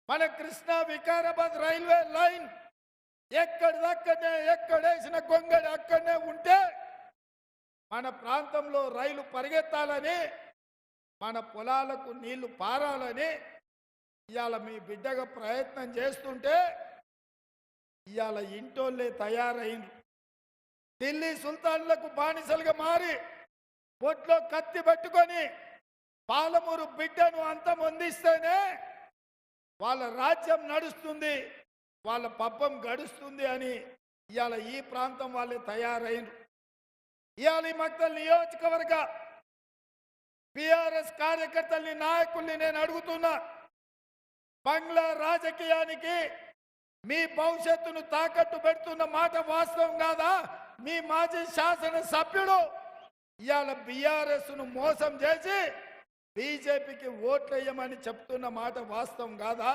మన Krishna Vikarabad railway line ఎక్కడిదక్కడనే ఎక్కడేసిన గొంగడి అక్కడనే ఉంటే మన ప్రాంతంలో రైలు పరిగెత్తాలని మన పొలాలకు నీళ్లు పారాలని ఇవాళ మీ బిడ్డగా ప్రయత్నం చేస్తుంటే ఇవాళ ఇంటోళ్ళే తయారైంది. ఢిల్లీ సుల్తాన్లకు బానిసలుగా మారి ఒట్లో కత్తి పట్టుకొని పాలమూరు బిడ్డను అంతమొందిస్తేనే వాళ్ళ రాజ్యం నడుస్తుంది, వాళ్ళ పబ్బం గడుస్తుంది అని ఇవాళ ఈ ప్రాంతం వాళ్ళే తయారైంది. ఇవాళ ఈ మక్తల్ నియోజకవర్గ టిఆర్ఎస్ కార్యకర్తల్ని నాయకుల్ని నేను అడుగుతున్నా, బంగ్లా రాజకీయానికి మీ భవిష్యత్తును తాకట్టు పెడుతున్న మాట వాస్తవం కాదా? మీ మాజీ శాసన సభ్యుడు ఇవాళ బీఆర్ఎస్ ను మోసం చేసి బీజేపీకి ఓట్లేయమని చెప్తున్న మాట వాస్తవం కాదా?